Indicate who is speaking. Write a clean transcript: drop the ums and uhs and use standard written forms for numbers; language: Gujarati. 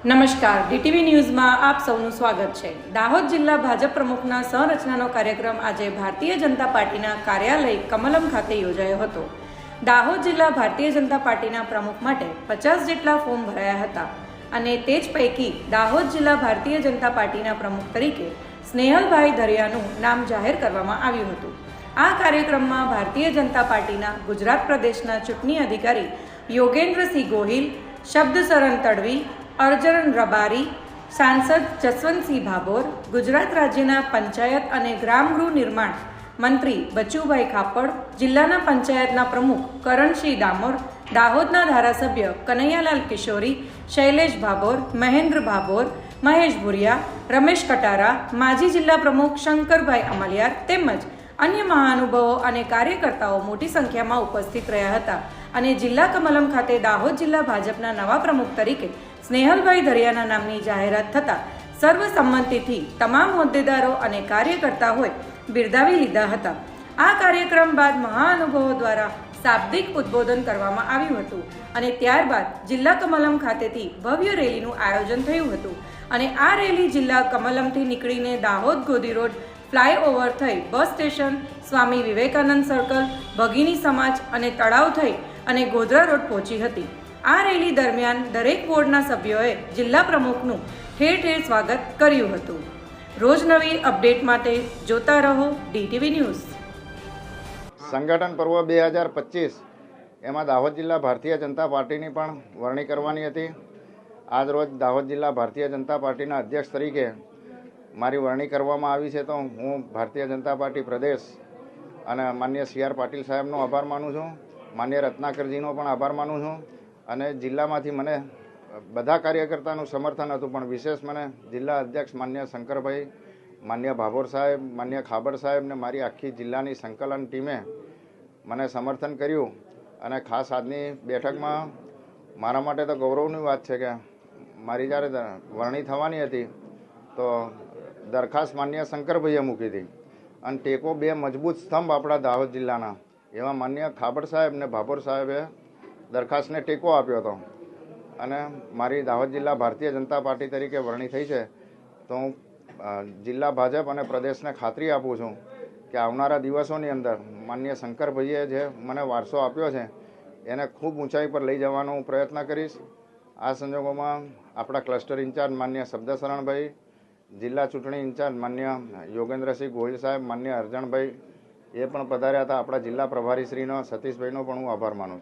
Speaker 1: નમસ્કાર, ડીટીવી ન્યૂઝમાં આપ સૌનું સ્વાગત છે। દાહોદ જિલ્લા ભાજપ પ્રમુખના સંરચનાનો કાર્યક્રમ આજે ભારતીય જનતા પાર્ટીના કાર્યાલય કમલમ ખાતે યોજાયો હતો। દાહોદ જિલ્લા ભારતીય જનતા પાર્ટીના પ્રમુખ માટે 50 જેટલા ફોર્મ ભરાયા હતા અને તે જ પૈકી દાહોદ જિલ્લા ભારતીય જનતા પાર્ટીના પ્રમુખ તરીકે સ્નેહલભાઈ ધરિયાનું નામ જાહેર કરવામાં આવ્યું હતું। આ કાર્યક્રમમાં ભારતીય જનતા પાર્ટીના ગુજરાત પ્રદેશના ચૂંટણી અધિકારી યોગેન્દ્રસિંહ ગોહિલ, શબ્દશરણ તડવી, અર્જન રબારી, સાંસદ જસવંતસિંહ ભાભોર, ગુજરાત રાજ્યના પંચાયત અને ગ્રામગૃહ નિર્માણ મંત્રી બચુભાઈ ખાપડ, જિલ્લાના પંચાયતના પ્રમુખ કરણસિંહ ડામોર, દાહોદના ધારાસભ્ય કનૈયાલાલ કિશોરી, શૈલેષ ભાભોર, મહેન્દ્ર ભાભોર, મહેશ ભુરિયા, રમેશ કટારા, માજી જિલ્લા પ્રમુખ શંકરભાઈ અમલિયાર તેમજ અન્ય મહાનુભાવો અને કાર્યકર્તાઓ મોટી સંખ્યામાં ઉપસ્થિત રહ્યા હતા અને જિલ્લા કમલમ ખાતે દાહોદ જિલ્લા ભાજપના નવા પ્રમુખ તરીકે સ્નેહલભાઈ ધરિયાના નામની જાહેરાત થતાં સર્વસંમતિથી તમામ હોદ્દેદારો અને કાર્યકર્તાઓએ બિરદાવી લીધા હતા। આ કાર્યક્રમ બાદ મહાનુભાવો દ્વારા શાબ્દિક ઉદ્બોધન કરવામાં આવ્યું હતું અને ત્યારબાદ જિલ્લા કમલમ ખાતેથી ભવ્ય રેલીનું આયોજન થયું હતું અને આ રેલી જિલ્લા કમલમથી નીકળીને દાહોદ ગોદી રોડ ફ્લાયઓવર થઈ bus station, Swami Vivekananda circle, ભગીની સમાજ અને તળાવ થઈ અને ગોધરા રોડ પહોંચી હતી। આ રેલી દરમિયાન દરેક વોર્ડના સભ્યોએ જિલ્લા પ્રમુખનું ઠેર ઠેર સ્વાગત કર્યું હતું। રોજ નવી અપડેટ માટે જોતા રહો ડીટીવી ન્યૂઝ।
Speaker 2: સંગઠન પર્વ 2025 એમાં દાહોદ જિલ્લા ભારતીય જનતા પાર્ટીની પણ વરણી કરવાની હતી। આજ રોજ દાહોદ જિલ્લા ભારતીય જનતા પાર્ટીના અધ્યક્ષ તરીકે મારી વરણી કરવામાં આવી છે, તો હું ભારતીય જનતા પાર્ટી પ્રદેશ અને માન્ય CR પાટીલ સાહેબનો આભાર માનું છું, માન્ય રત્નાકરજીનો પણ આભાર માનું છું અને જિલ્લામાંથી મને બધા કાર્યકર્તાનું સમર્થન હતું, પણ વિશેષ મને જિલ્લા અધ્યક્ષ માન્ય શંકરભાઈ, માન્ય ભાભોર સાહેબ, માન્ય ખાબડ સાહેબ ને મારી આખી જિલ્લાની સંકલન ટીમે મને સમર્થન કર્યું અને ખાસ આજની બેઠકમાં મારા માટે તો ગૌરવની વાત છે કે મારી જ્યારે વરણી થવાની હતી તો દરખાસ્ત માન્ય શંકરભાઈએ મૂકી હતી અને ટેકો બે મજબૂત સ્તંભ આપણા દાહોદ જિલ્લાના એવા માન્ય ખાબડ સાહેબ ને ભાભોર સાહેબે દરખાસ્તને ટેકો આપ્યો હતો અને મારી દાહોદ જિલ્લા ભારતીય જનતા પાર્ટી તરીકે વરણી થઈ છે। તો હું જિલ્લા ભાજપ અને પ્રદેશને ખાતરી આપું છું કે આવનારા દિવસોની અંદર માન્ય શંકરભાઈએ જે મને વારસો આપ્યો છે એને ખૂબ ઊંચાઈ પર લઈ જવાનો હું પ્રયત્ન કરીશ। આ સંજોગોમાં આપણા ક્લસ્ટર ઇન્ચાર્જ માન્ય શબ્દશરણભાઈ, જિલ્લા ચૂંટણી ઇન્ચાર્જ માન્ય યોગેન્દ્રસિંહ ગોહિલ સાહેબ, માન્ય અર્જણભાઈ એ પણ પધાર્યા હતા। આપણા જિલ્લા પ્રભારીશ્રીનો સતીશભાઈનો પણ હું આભાર માનું છું।